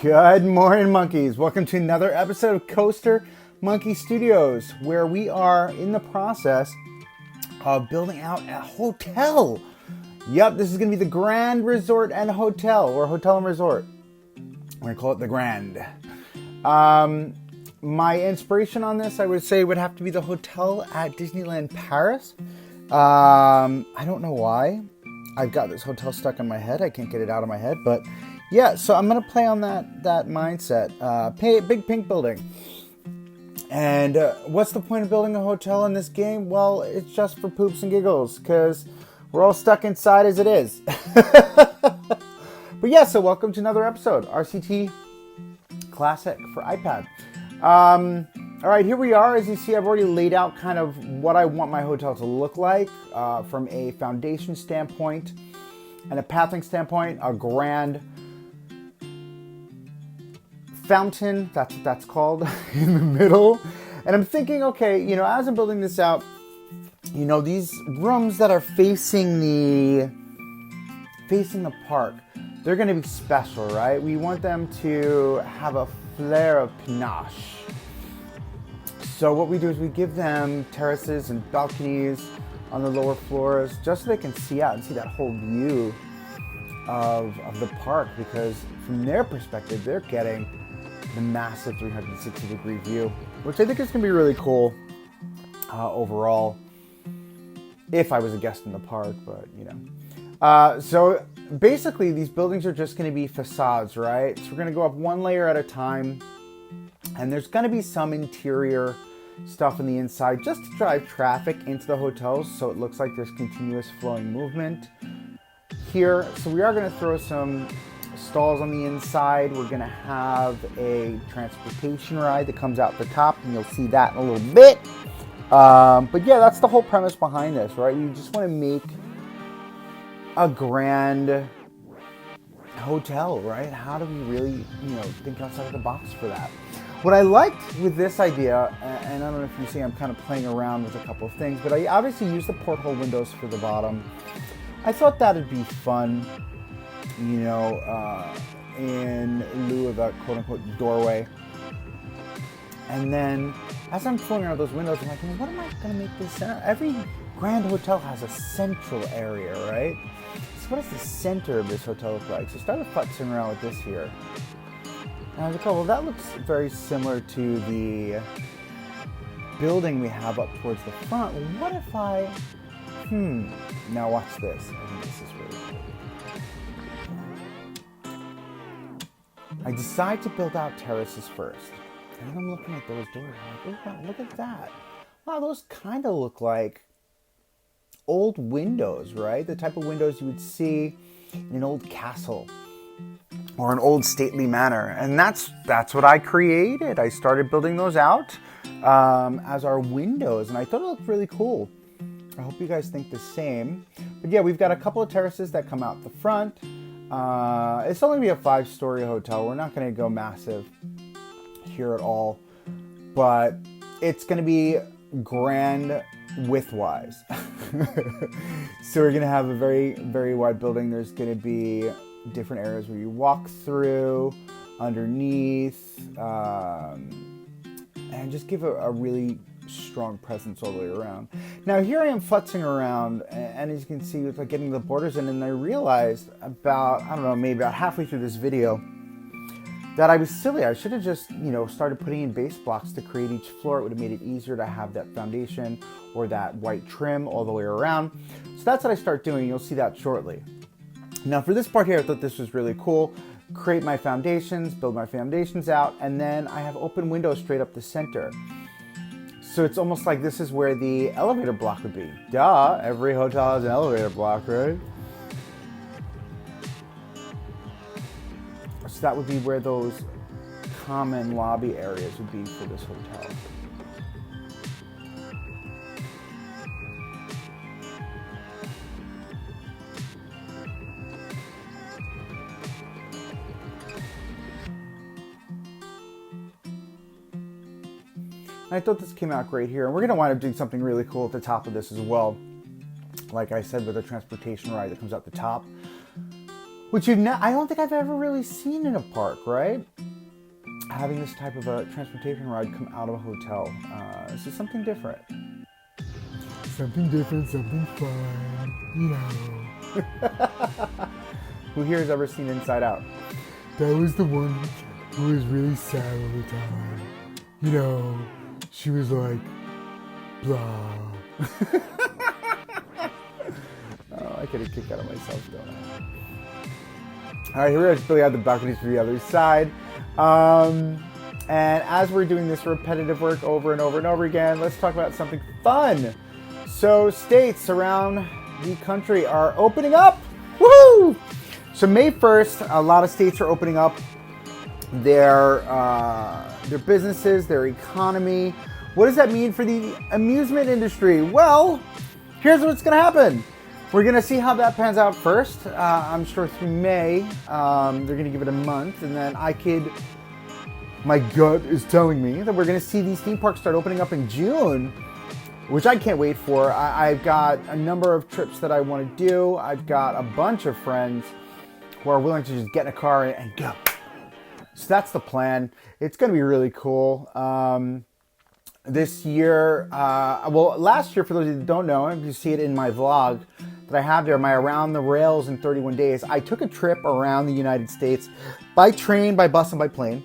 Good morning, monkeys. Welcome to another episode of Coaster Monkey Studios, where we are in the process of building out a hotel. Yep, this is going to be the Grand Resort and Hotel, or Hotel and Resort. We're going to call it the Grand. My inspiration on this, I would say, would have to be the hotel at Disneyland Paris. I don't know why. I've got this hotel stuck in my head. I can't get it out of my head, but yeah, so I'm going to play on that mindset. Big pink building. And what's the point of building a hotel in this game? Well, it's just for poops and giggles, because we're all stuck inside as it is. But yeah, so welcome to another episode, RCT Classic for iPad. All right, here we are. As you see, I've already laid out kind of what I want my hotel to look like from a foundation standpoint and a pathing standpoint. A grand fountain, that's what that's called, in the middle. And I'm thinking, okay, as I'm building this out, these rooms that are facing the park, they're going to be special, right? We want them to have a flair of panache. So what we do is we give them terraces and balconies on the lower floors, just so they can see out and see that whole view of the park, because from their perspective, they're getting the massive 360-degree view, which I think is going to be really cool overall, if I was a guest in the park, but so basically these buildings are just going to be facades, right? So we're going to go up one layer at a time, and there's going to be some interior stuff on the inside just to drive traffic into the hotels, so it looks like there's continuous flowing movement here. So we are going to throw some stalls on the inside. We're going to have a transportation ride that comes out the top, and you'll see that in a little bit. But yeah, that's the whole premise behind this, right? You just want to make a grand hotel, right? How do we really, think outside of the box for that? What I liked with this idea, and I don't know if you see, I'm kind of playing around with a couple of things, but I obviously used the porthole windows for the bottom. I thought that'd be fun, in lieu of a quote-unquote doorway. And then, as I'm fooling around those windows, I'm like, what am I going to make this center? Every grand hotel has a central area, right? So what does the center of this hotel look like? So I started futzing around with this here. And I was like, oh, well, that looks very similar to the building we have up towards the front. Well, what if I... Now watch this. I think this is really cool. I decide to build out terraces first. And then I'm looking at those doors. I'm like, oh, wow, look at that. Wow, those kind of look like old windows, right? The type of windows you would see in an old castle or an old stately manor. And that's what I created. I started building those out as our windows, and I thought it looked really cool. I hope you guys think the same. But yeah, we've got a couple of terraces that come out the front. It's only going to be a 5-story hotel. We're not going to go massive here at all, but it's going to be grand width-wise. So we're going to have a very, very wide building. There's going to be different areas where you walk through, underneath, and just give a really strong presence all the way around. Now here I am futzing around, and as you can see, it's like getting the borders in, and I realized about, maybe about halfway through this video, that I was silly. I should have just, started putting in base blocks to create each floor. It would have made it easier to have that foundation or that white trim all the way around. So that's what I start doing. You'll see that shortly. Now for this part here, I thought this was really cool. Create my foundations, build my foundations out, and then I have open windows straight up the center. So it's almost like this is where the elevator block would be. Duh, every hotel has an elevator block, right? So that would be where those common lobby areas would be for this hotel. I thought this came out great here. And we're going to wind up doing something really cool at the top of this as well. Like I said, with a transportation ride that comes out the top. which I don't think I've ever really seen in a park, right? Having this type of a transportation ride come out of a hotel. This is something different. Something different, something fun, you know. Who here has ever seen Inside Out? That was the one who was really sad all the time. You know, she was like, blah. Oh, I could have kicked out of myself, don't I? All right, here we are. Just really out the balconies for the other side. And as we're doing this repetitive work over and over and over again, let's talk about something fun. So states around the country are opening up. Woohoo! So May 1st, a lot of states are opening up their businesses, their economy. What does that mean for the amusement industry? Well, here's what's going to happen. We're going to see how that pans out first. I'm sure through May, they're going to give it a month, and then my gut is telling me that we're going to see these theme parks start opening up in June, which I can't wait for. I've got a number of trips that I want to do. I've got a bunch of friends who are willing to just get in a car and go. So that's the plan. It's going to be really cool. This year, last year, for those of you that don't know, you see it in my vlog that I have there, my Around the Rails in 31 Days. I took a trip around the United States by train, by bus, and by plane.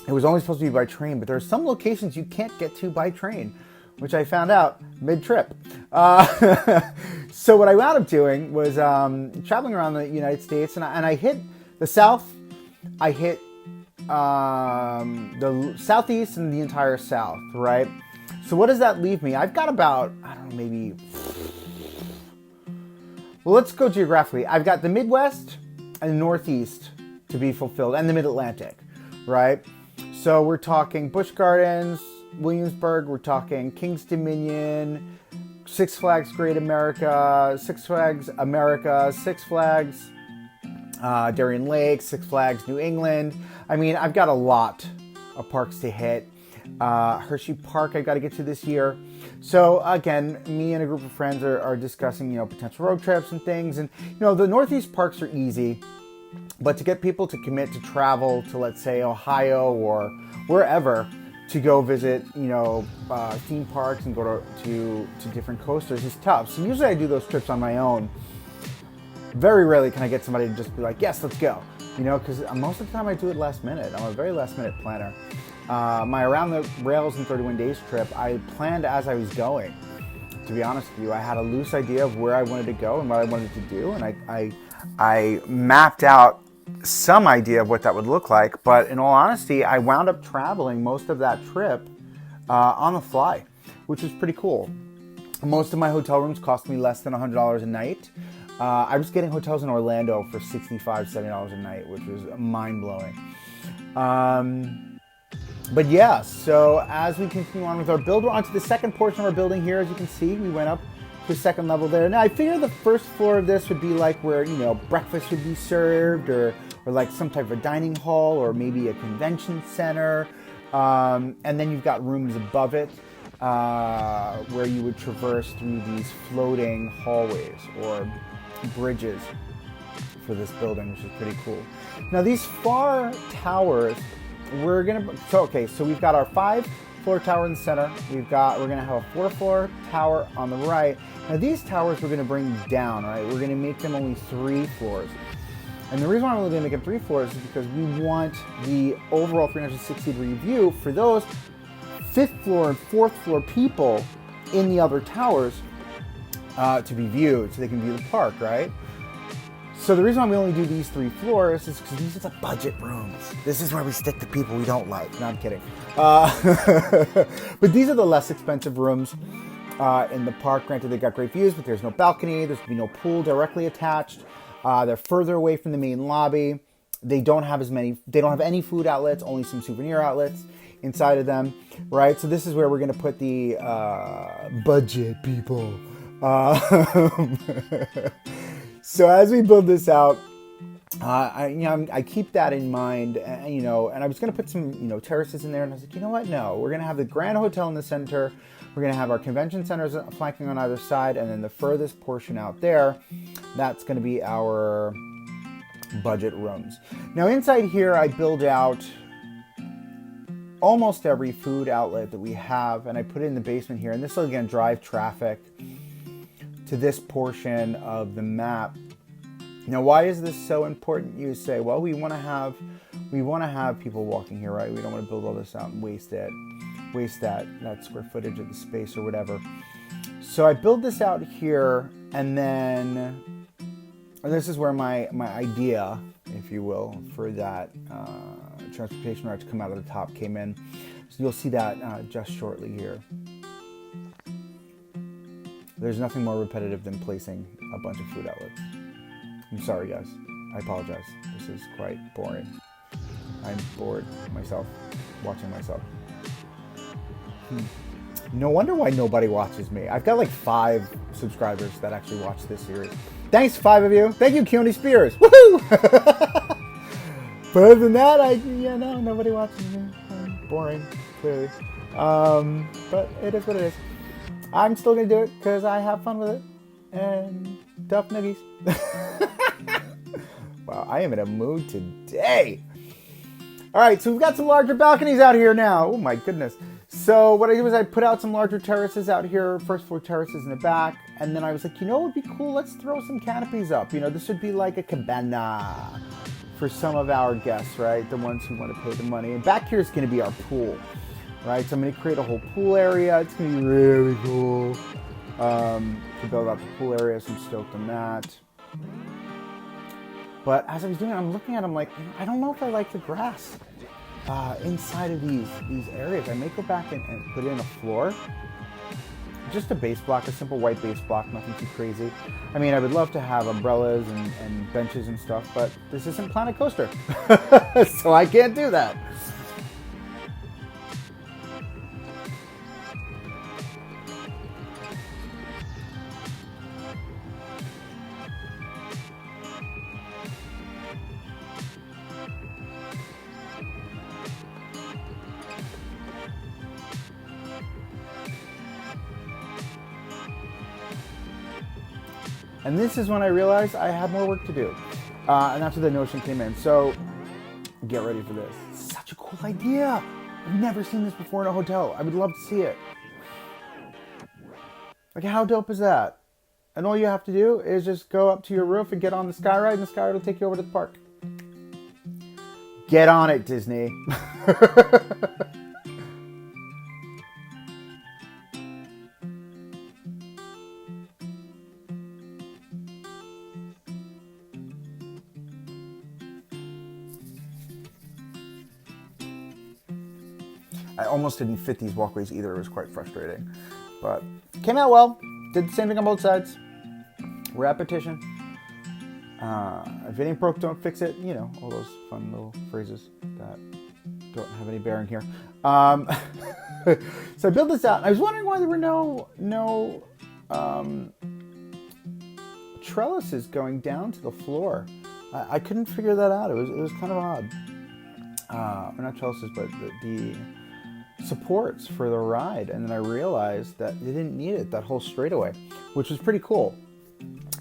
It was only supposed to be by train, but there are some locations you can't get to by train, which I found out mid-trip. So what I wound up doing was traveling around the United States, and I hit the South, I hit the Southeast and the entire South, right? So what does that leave me? I've got about, I don't know, maybe, well, let's go geographically. I've got the Midwest and the Northeast to be fulfilled, and the Mid-Atlantic, right? So we're talking Busch Gardens, Williamsburg, we're talking Kings Dominion, Six Flags Great America, Six Flags America, Six Flags Darien Lake, Six Flags New England. I mean, I've got a lot of parks to hit. Hershey Park I've got to get to this year. So again, me and a group of friends are discussing, potential road trips and things. And, the Northeast parks are easy. But to get people to commit to travel to, let's say, Ohio or wherever to go visit, theme parks and go to different coasters is tough. So usually I do those trips on my own. Very rarely can I get somebody to just be like, yes, let's go. Because most of the time I do it last minute. I'm a very last minute planner. My Around the Rails in 31 Days trip, I planned as I was going. To be honest with you, I had a loose idea of where I wanted to go and what I wanted to do, and I mapped out some idea of what that would look like. But in all honesty, I wound up traveling most of that trip on the fly, which was pretty cool. Most of my hotel rooms cost me less than $100 a night. I was getting hotels in Orlando for $65, $70 a night, which was mind-blowing. But yeah, so as we continue on with our build, we're onto the second portion of our building here. As you can see, we went up to the second level there. Now, I figure the first floor of this would be like where, breakfast would be served, or like some type of a dining hall, or maybe a convention center. And then you've got rooms above it where you would traverse through these floating hallways or bridges for this building, which is pretty cool. Now, these far towers, so we've got our 5-floor tower in the center. We're gonna have a 4-floor tower on the right. Now, these towers we're gonna bring down, right? We're gonna make them only 3 floors. And the reason why I'm only gonna make them 3 floors is because we want the overall 360-degree view for those 5th floor and 4th floor people in the other towers to be viewed, so they can view the park, right? So the reason why we only do these 3 floors is because these are the budget rooms. This is where we stick the people we don't like. No, I'm kidding. But these are the less expensive rooms in the park. Granted, they've got great views, but there's no balcony. There's going to be no pool directly attached. They're further away from the main lobby. They don't have any food outlets, only some souvenir outlets inside of them, right? So this is where we're going to put the budget people. So as we build this out, I keep that in mind, and I was going to put some, terraces in there, and I was like, you know what? No, we're going to have the Grand Hotel in the center. We're going to have our convention centers flanking on either side, and then the furthest portion out there, that's going to be our budget rooms. Now inside here, I build out almost every food outlet that we have, and I put it in the basement here. And this will again drive traffic to this portion of the map. Now, why is this so important? You say, well, we want to have people walking here, right? We don't want to build all this out and waste that square footage of the space or whatever. So I build this out here, and this is where my idea, if you will, for that transportation route to come out of the top came in. So you'll see that just shortly here. There's nothing more repetitive than placing a bunch of food outlets. I'm sorry, guys. I apologize. This is quite boring. I'm bored myself, watching myself. No wonder why nobody watches me. I've got like 5 subscribers that actually watch this series. Thanks, 5 of you. Thank you, Keone Spears. Woohoo! But other than that, nobody watches me. I'm boring, clearly. But it is what it is. I'm still gonna do it because I have fun with it. And tough nuggies. Wow, I am in a mood today. All right, so we've got some larger balconies out here now. Oh my goodness. So what I did was I put out some larger terraces out here, first floor terraces in the back. And then I was like, what would be cool? Let's throw some canopies up. This would be like a cabana for some of our guests, right? The ones who want to pay the money. And back here is going to be our pool, right? So I'm going to create a whole pool area. It's going to be really cool to build out the pool area. So I'm stoked on that. But as I was doing it, I'm looking at them like, I don't know if I like the grass inside of these areas. I may go back and put in a floor. Just a base block, a simple white base block, nothing too crazy. I mean, I would love to have umbrellas and benches and stuff, but this isn't Planet Coaster. So I can't do that. And this is when I realized I had more work to do. And that's where the notion came in. So get ready for this. Such a cool idea. I've never seen this before in a hotel. I would love to see it. Like, how dope is that? And all you have to do is just go up to your roof and get on the Skyride, and the Skyride will take you over to the park. Get on it, Disney. I almost didn't fit these walkways either. It was quite frustrating. But came out well. Did the same thing on both sides. Repetition. If it ain't broke, don't fix it. All those fun little phrases that don't have any bearing here. So I built this out. I was wondering why there were no trellises going down to the floor. I couldn't figure that out. It was kind of odd. Or not trellises, but the supports for the ride. And then I realized that they didn't need it, that whole straightaway, which was pretty cool.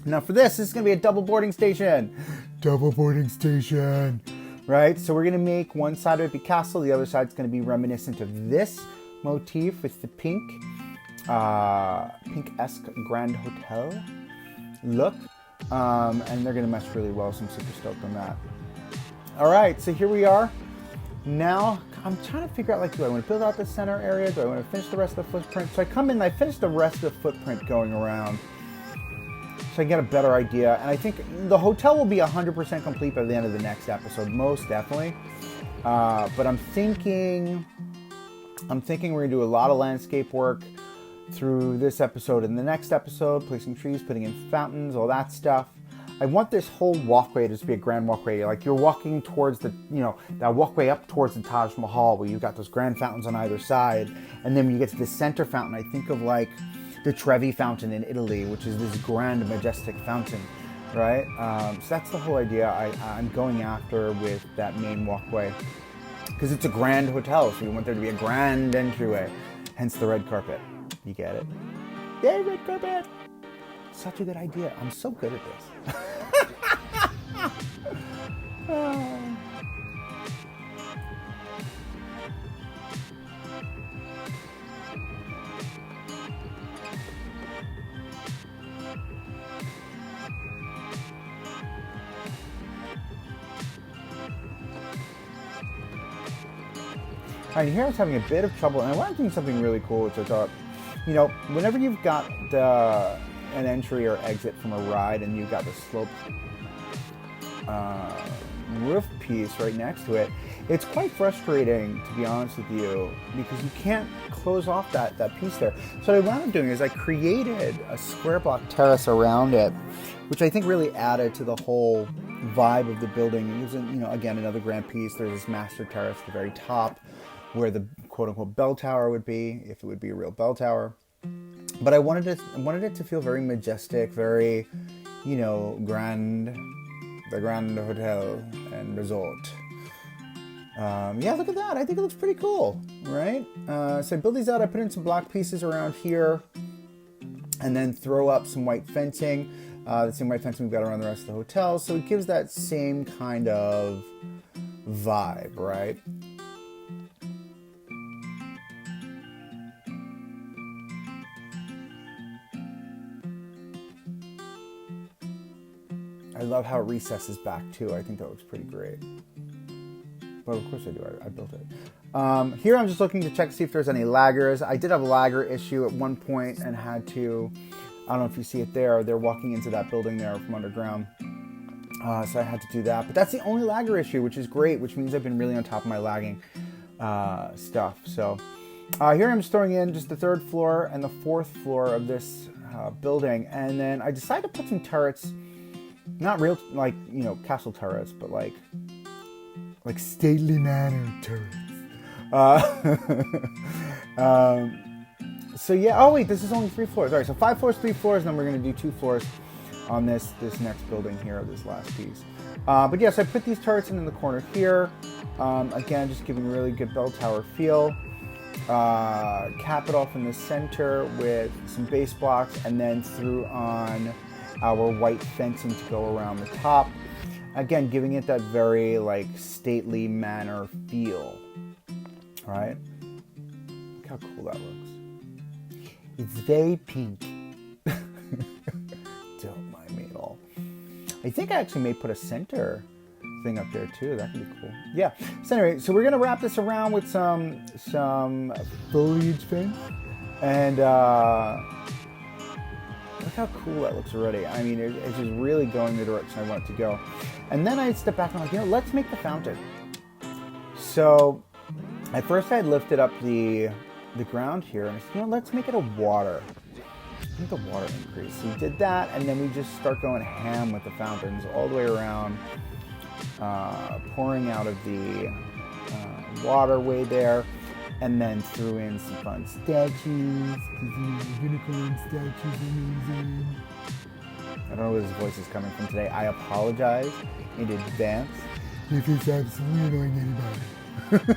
Now for this is going to be a double boarding station. Double boarding station. Right? So we're going to make one side of it be castle. The other side is going to be reminiscent of this motif with the pink-esque Grand Hotel look. And they're going to mesh really well, so I'm super stoked on that. All right, so here we are. Now, I'm trying to figure out, do I want to build out the center area? Do I want to finish the rest of the footprint? So I come in and I finish the rest of the footprint going around so I get a better idea. And I think the hotel will be 100% complete by the end of the next episode, most definitely. But I'm thinking we're going to do a lot of landscape work through this episode and the next episode, placing trees, putting in fountains, all that stuff. I want this whole walkway to just be a grand walkway. Like you're walking towards the, that walkway up towards the Taj Mahal where you've got those grand fountains on either side. And then when you get to the center fountain, I think of like the Trevi Fountain in Italy, which is this grand, majestic fountain, right? So that's the whole idea I'm going after with that main walkway. Because it's a grand hotel, so we want there to be a grand entryway. Hence the red carpet. You get it? Yay, red carpet! Such a good idea. I'm so good at this. All right, here I was having a bit of trouble, and I wanted to do something really cool, which I thought, you know, whenever you've got an entry or exit from a ride and you've got the sloped roof piece right next to it, it's quite frustrating, to be honest with you, because you can't close off that piece there. So what I wound up doing is I created a square block terrace around it, which I think really added to the whole vibe of the building. It gives it, you know, again, another grand piece. There's this master terrace at the very top where the quote-unquote bell tower would be, if it would be a real bell tower. But I wanted it to feel very majestic, very, you know, grand, the Grand Hotel and Resort. Yeah, look at that. I think it looks pretty cool, right? So I build these out. I put in some block pieces around here and then throw up some white fencing. The same white fencing we've got around the rest of the hotel. So it gives that same kind of vibe, right? I love how it recesses back too. I think that looks pretty great. Well, of course I do. I built it. Here I'm just looking to check to see if there's any laggers. I did have a lagger issue at one point and had to, I don't know if you see it there, they're walking into that building there from underground. So I had to do that. But that's the only lagger issue, which is great, which means I've been really on top of my lagging stuff. So here I'm just throwing in just the 3rd floor and the 4th floor of this building. And then I decided to put some turrets, not real, like, you know, castle turrets, but like stately manor turrets. So yeah, oh wait, this is only 3 floors. All right, so 5 floors, 3 floors, and then we're gonna do 2 floors on this next building here, this last piece. But yes, I put these turrets in the corner here. Again, just giving a really good bell tower feel. Cap it off in the center with some base blocks, and then threw on our white fencing to go around the top. Again, giving it that very like stately manor feel, right? Look how cool that looks. It's very pink. Don't mind me at all. I think I actually may put a center thing up there too. That could be cool. Yeah. So anyway, so we're gonna wrap this around with some foliage fence, and look how cool that looks already. I mean, it's just really going the direction I want it to go. And then I step back and I'm like, you know, let's make the fountain. So at first I had lifted up the ground here, and I said, you know, let's make it a water. Make the water increase. So we did that, and then we just start going ham with the fountains all the way around, pouring out of the waterway there, and then threw in some fun statues. Unicorn statues, amazing. I don't know where this voice is coming from today. I apologize in advance if it's absolutely annoying anybody.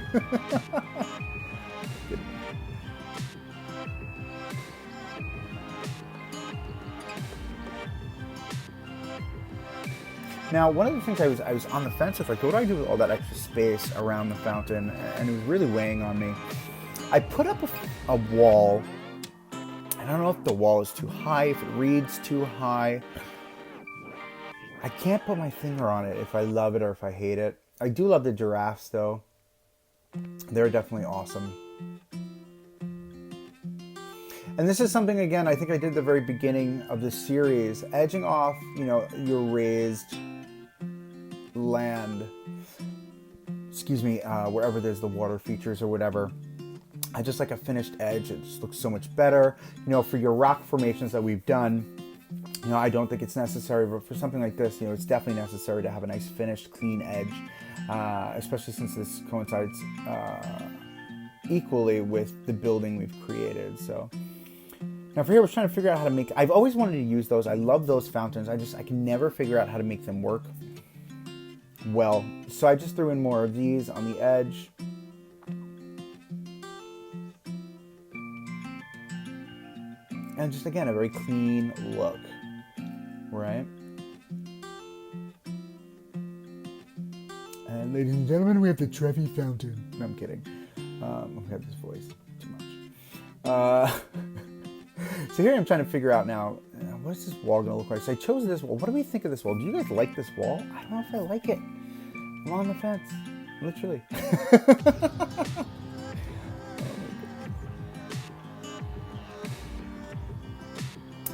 Now, one of the things I was on the fence with, like, what do I do with all that extra space around the fountain? And it was really weighing on me. I put up a wall. I don't know if the wall is too high, if it reads too high. I can't put my finger on it if I love it or if I hate it. I do love the giraffes, though. They're definitely awesome. And this is something, again, I think I did at the very beginning of the series. Edging off, you know, your raised land, wherever there's the water features or whatever. I just like a finished edge. It just looks so much better. You know, for your rock formations that we've done, you know, I don't think it's necessary, but for something like this, you know, it's definitely necessary to have a nice finished, clean edge, especially since this coincides equally with the building we've created. So now for here, I was trying to figure out how to make, I've always wanted to use those. I love those fountains. I can never figure out how to make them work well. So I just threw in more of these on the edge. And just, again, a very clean look, right? ladies and gentlemen, we have the Trevi Fountain. No, I'm kidding. We have this voice too much. So here I'm trying to figure out now, what is this wall going to look like? So I chose this wall. What do we think of this wall? Do you guys like this wall? I don't know if I like it. I'm on the fence, literally.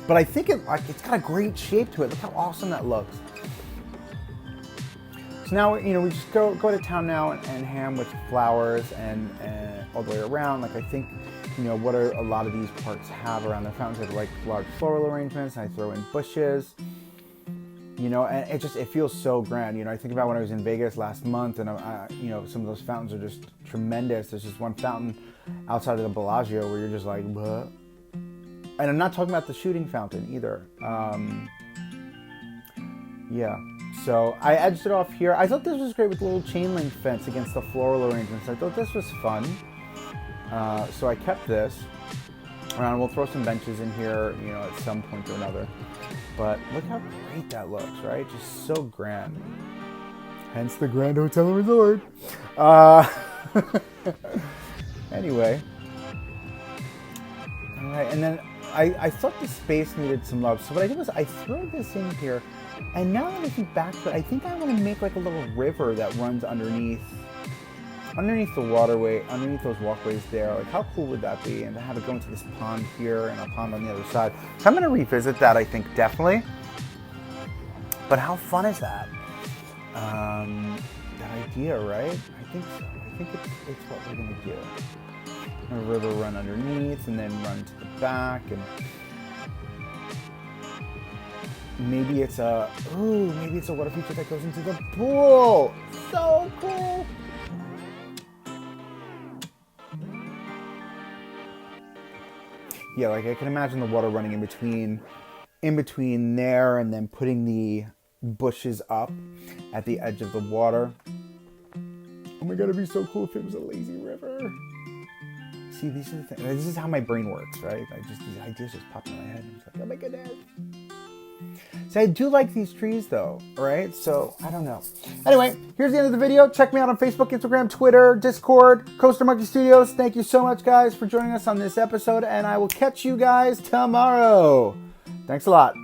But I think it's got a great shape to it. Look how awesome that looks. So now, we just go to town now and ham with flowers and all the way around. Like I think, what a lot of these parks have around their fountains. They have like large floral arrangements, and I throw in bushes. And it feels so grand. I think about when I was in Vegas last month, and some of those fountains are just tremendous. There's just one fountain outside of the Bellagio where you're just like, what? And I'm not talking about the shooting fountain either. Yeah. So I edged it off here. I thought this was great with the little chain link fence against the floral arrangements. I thought this was fun. So I kept this around. We'll throw some benches in here, at some point or another. But look how great that looks, right? Just so grand. Hence the Grand Hotel and Resort. Anyway. All right, and then I thought the space needed some love. So what I did was I threw this in here. And now that I think back to it, I think I want to make like a little river that runs underneath the waterway, underneath those walkways there. Like how cool would that be? And to have it go into this pond here and a pond on the other side. So I'm going to revisit that, I think, definitely. But how fun is that? That idea, right? I think so. I think it's what we're going to do. A river run underneath and then run to the back, and maybe it's a water feature that goes into the pool. So cool. Yeah, like I can imagine the water running in between there, and then putting the bushes up at the edge of the water. Oh my god, it'd be so cool if it was a lazy river. See, these are the things. This is how my brain works, right? These ideas just pop in my head. I'm just like, oh my goodness. So I do like these trees though, right? So I don't know. Anyway, here's the end of the video. Check me out on Facebook, Instagram, Twitter, Discord, Coaster Monkey Studios. Thank you so much, guys, for joining us on this episode, and I will catch you guys tomorrow. Thanks a lot.